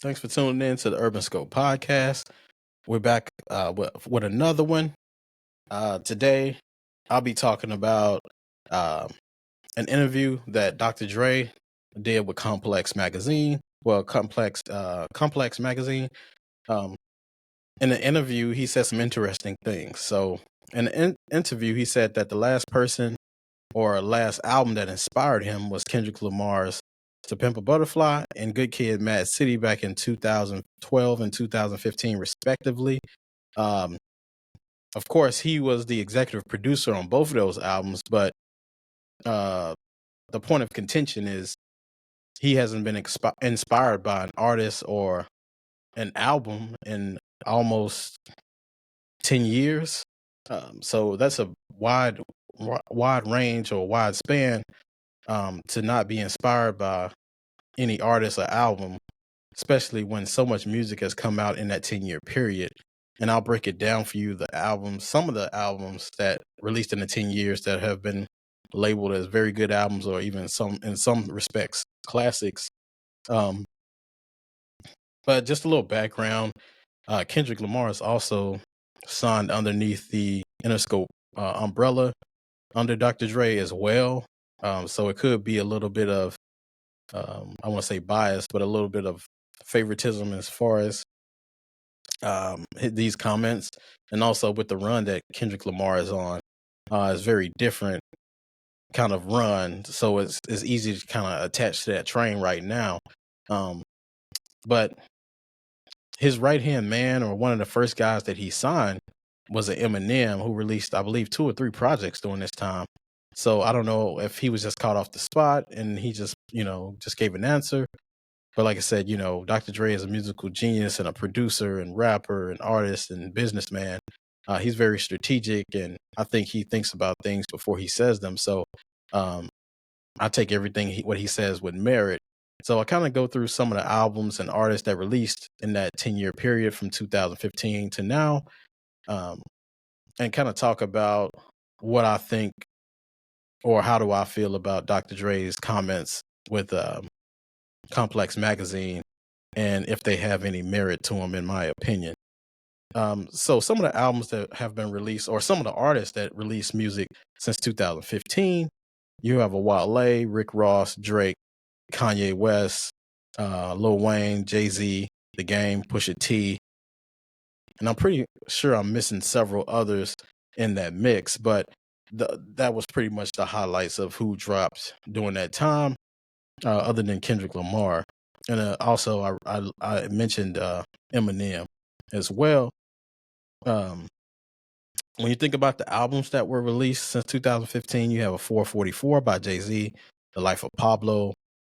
Thanks for tuning in to the Urban Scope podcast. We're back with another one. Today, I'll be talking about um an interview that Dr. Dre did with Complex Magazine. Well, Complex Magazine. Um, in the interview, he said some interesting things. So, in the interview, he said that the last person or last album that inspired him was Kendrick Lamar's To Pimp a Butterfly and Good Kid, Mad City back in 2012 and 2015, respectively. Um, of course, he was the executive producer on both of those albums, but uh, the point of contention is he hasn't been inspired by an artist or an album in almost 10 years. So that's a wide range or wide span to not be inspired by any artist or album, especially when so much music has come out in that 10-year period. And I'll break it down for you, some of the albums that released in the 10 years that have been labeled as very good albums or even in some respects, classics. Um, but just a little background, Kendrick Lamar is also signed underneath the Interscope umbrella under Dr. Dre as well. So it could be a little bit of I want to say bias, but a little bit of favoritism as far as these comments, and also with the run that Kendrick Lamar is on, is very different kind of run. So it's easy to kind of attach to that train right now. But his right hand man, or one of the first guys that he signed, was an Eminem who released, I believe, 2 or 3 projects during this time. So I don't know if he was just caught off the spot and he just gave an answer. But like I said, Dr. Dre is a musical genius and a producer and rapper and artist and businessman. He's very strategic, and I think he thinks about things before he says them. So um, I take everything what he says with merit. So I kind of go through some of the albums and artists that released in that 10-year period from 2015 to now, um, and kind of talk about what I think or how do I feel about Dr. Dre's comments with Complex Magazine, and if they have any merit to them, in my opinion. So some of the albums that have been released, or some of the artists that released music since 2015, you have a Wale, Rick Ross, Drake, Kanye West, Lil Wayne, Jay-Z, The Game, Pusha T, and I'm pretty sure I'm missing several others in that mix, but that was pretty much the highlights of who dropped during that time, other than Kendrick Lamar. And also, I mentioned Eminem as well. Um, when you think about the albums that were released since 2015, you have a 444 by Jay-Z, The Life of Pablo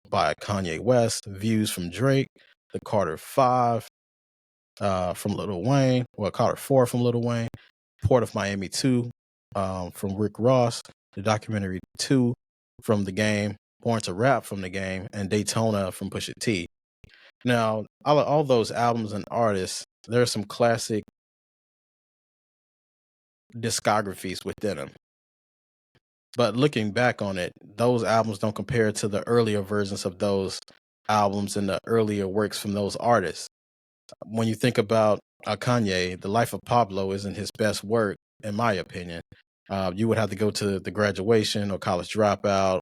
by Kanye West, Views from Drake, The Carter 5 from Lil Wayne, Carter 4 from Lil Wayne, Port of Miami 2 from Rick Ross, the documentary 2 from The Game, Born to Rap from The Game, and Daytona from Pusha T. Now, all those albums and artists, there are some classic discographies within them. But looking back on it, those albums don't compare to the earlier versions of those albums and the earlier works from those artists. When you think about Kanye, The Life of Pablo isn't his best work, in my opinion. You would have to go to The Graduation or College Dropout,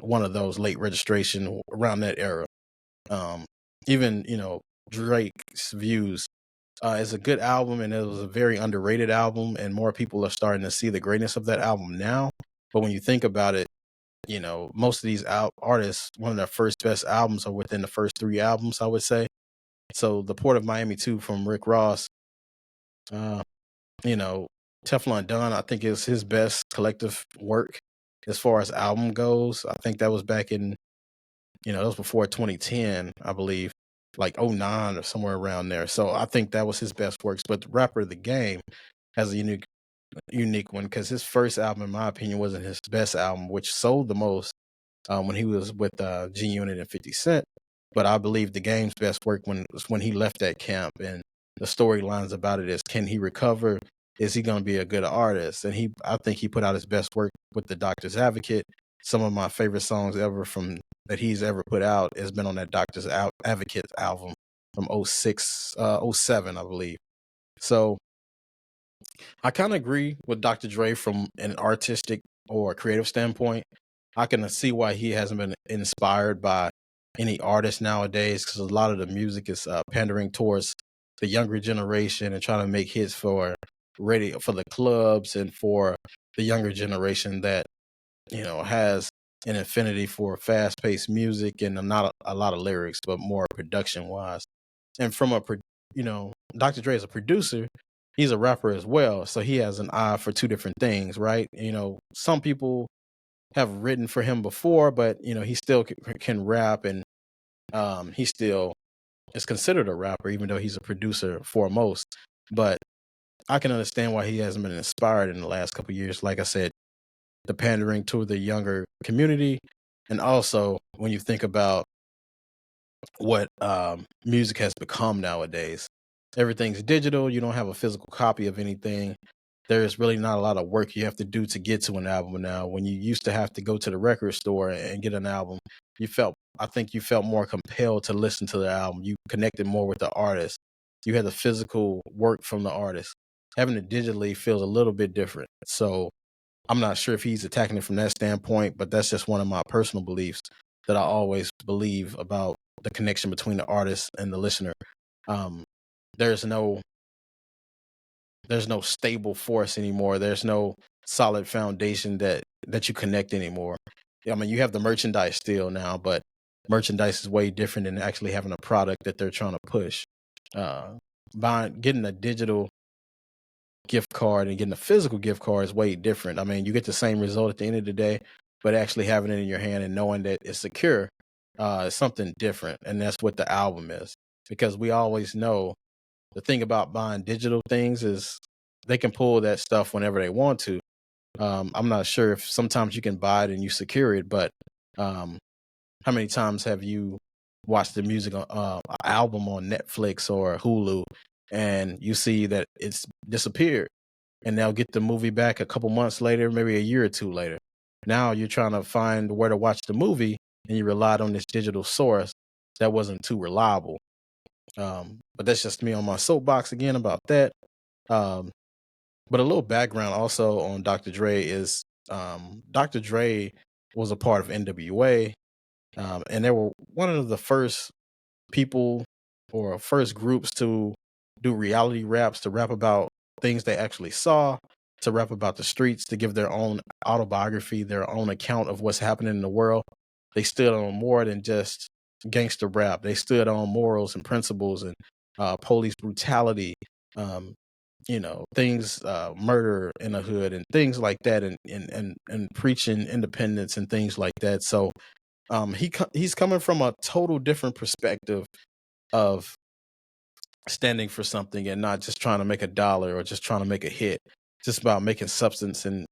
one of those, Late Registration, around that era. Even, Drake's Views is a good album, and it was a very underrated album, and more people are starting to see the greatness of that album now. But when you think about it, most of these artists, one of their first best albums are within the first 3 albums, I would say. So the Port of Miami 2 from Rick Ross, uh, Teflon Don, I think is his best collective work as far as album goes. I think that was back in, that was before 2010, I believe, like '09 or somewhere around there. So I think that was his best works. But Rapper The Game has a unique one, because his first album, in my opinion, wasn't his best album, which sold the most when he was with G Unit and 50 Cent. But I believe The Game's best work was when he left that camp, and the storylines about it is, can he recover? Is he going to be a good artist? And I think he put out his best work with The Doctor's Advocate. Some of my favorite songs ever that he's ever put out has been on that Doctor's Advocate album. from '06, '07, I believe. So I kind of agree with Dr. Dre from an artistic or creative standpoint. I can see why he hasn't been inspired by any artist nowadays, because a lot of the music is pandering towards the younger generation and trying to make hits for radio, for the clubs, and for the younger generation that has an affinity for fast-paced music and not a lot of lyrics, but more production-wise. And from Dr. Dre is a producer. He's a rapper as well, so he has an eye for two different things, right? Some people have written for him before, but he still can rap, and he still is considered a rapper, even though he's a producer foremost. But I can understand why he hasn't been inspired in the last couple of years. Like I said, the pandering to the younger community, and also when you think about what music has become nowadays, everything's digital. You don't have a physical copy of anything. There's really not a lot of work you have to do to get to an album now. When you used to have to go to the record store and get an album, I think you felt more compelled to listen to the album. You connected more with the artist. You had the physical work from the artist. Having it digitally feels a little bit different. So I'm not sure if he's attacking it from that standpoint, but that's just one of my personal beliefs that I always believe about the connection between the artist and the listener. Um, there's no stable force anymore. There's no solid foundation that you connect anymore. I mean, you have the merchandise still now, but merchandise is way different than actually having a product that they're trying to push. Getting a digital gift card and getting a physical gift card is way different. I mean, you get the same result at the end of the day, but actually having it in your hand and knowing that it's secure is something different. And that's what the album is. Because we always know the thing about buying digital things is they can pull that stuff whenever they want to. I'm not sure if sometimes you can buy it and you secure it, but how many times have you watched the music album on Netflix or Hulu, and you see that it's disappeared, and they'll get the movie back a couple months later, maybe a year or two later. Now you're trying to find where to watch the movie, and you relied on this digital source that wasn't too reliable. But that's just me on my soapbox again about that. Um, but a little background also on Dr. Dre is Dr. Dre was a part of NWA, and they were one of the first people or first groups to do reality raps, to rap about things they actually saw, to rap about the streets, to give their own autobiography, their own account of what's happening in the world. They stood on more than just gangster rap. They stood on morals and principles and police brutality, um, things, murder in the hood and things like that, and preaching independence and things like that. So he's coming from a total different perspective of standing for something and not just trying to make a dollar or just trying to make a hit. Just about making substance and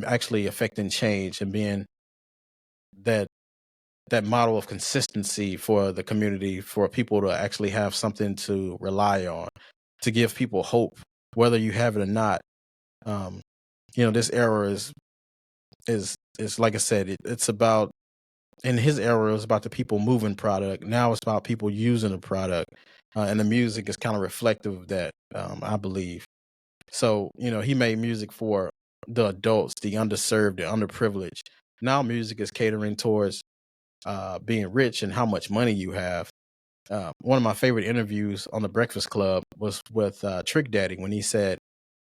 actually affecting change and being that model of consistency for the community, for people to actually have something to rely on, to give people hope, whether you have it or not. Um, this era is like I said, it's about, in his era, it was about the people moving product. Now it's about people using the product, and the music is kind of reflective of that. I believe. So he made music for the adults, the underserved, the underprivileged. Now music is catering towards being rich and how much money you have. One of my favorite interviews on the Breakfast Club was with Trick Daddy, when he said,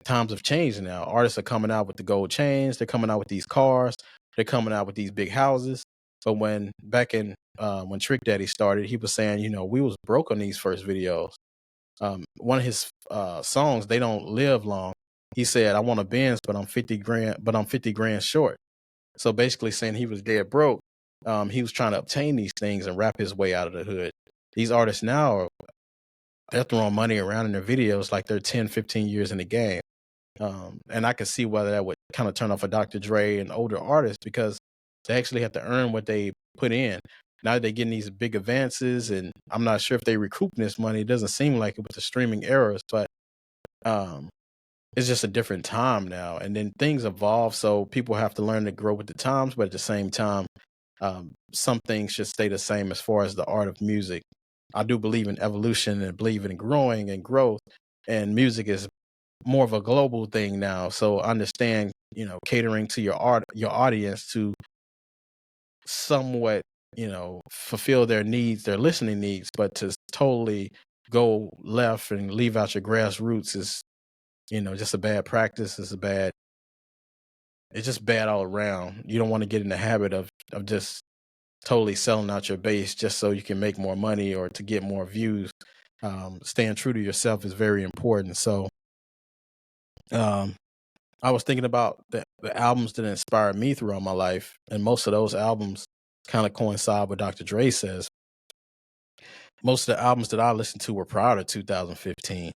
times have changed now. Artists are coming out with the gold chains. They're coming out with these cars. They're coming out with these big houses. But when Trick Daddy started, he was saying, we was broke on these first videos. One of his songs, They Don't Live Long, he said, I want a Benz, but I'm 50 grand short. So basically saying he was dead broke. He was trying to obtain these things and rap his way out of the hood. These artists now, they're throwing money around in their videos like they're 10, 15 years in the game. And I could see whether that would kind of turn off a Dr. Dre and older artists, because they actually have to earn what they put in. Now they're getting these big advances, and I'm not sure if they recoup this money. It doesn't seem like it with the streaming eras, but um, it's just a different time now. And then things evolve, so people have to learn to grow with the times. But at the same time, some things should stay the same as far as the art of music. I do believe in evolution and believe in growing and growth. And music is more of a global thing now. So understand, catering to your audience to somewhat, fulfill their needs, their listening needs, but to totally go left and leave out your grassroots is, just a bad practice. It's just bad all around. You don't want to get in the habit of just totally selling out your base just so you can make more money or to get more views. Staying true to yourself is very important. So, um, I was thinking about the albums that inspired me throughout my life, and most of those albums kind of coincide with Dr. Dre says. Most of the albums that I listened to were prior to 2015.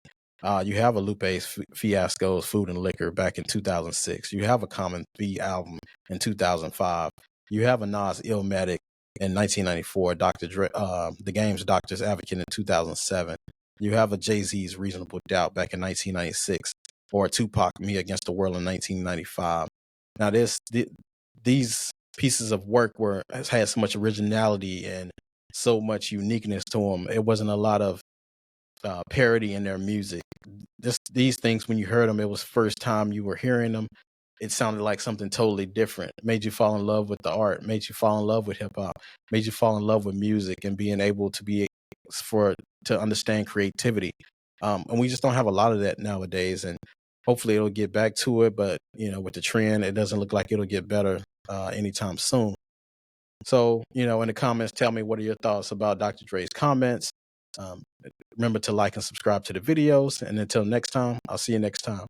You have a Fiasco's Food and Liquor back in 2006. You have a Common B album in 2005. You have a Nas Illmatic in 1994. Dr. Dre, The Game's Doctor's Advocate in 2007. You have a Jay-Z's Reasonable Doubt back in 1996, or a Tupac Me Against the World in 1995. Now, these pieces of work had so much originality and so much uniqueness to them. It wasn't a lot of parody in their music. These things, when you heard them, it was first time you were hearing them. It sounded like something totally different. Made you fall in love with the art. Made you fall in love with hip hop. Made you fall in love with music and being able to understand creativity. And we just don't have a lot of that nowadays. And hopefully it'll get back to it. But with the trend, it doesn't look like it'll get better anytime soon. So, in the comments, tell me what are your thoughts about Dr. Dre's comments. Remember to like and subscribe to the videos. And until next time, I'll see you next time.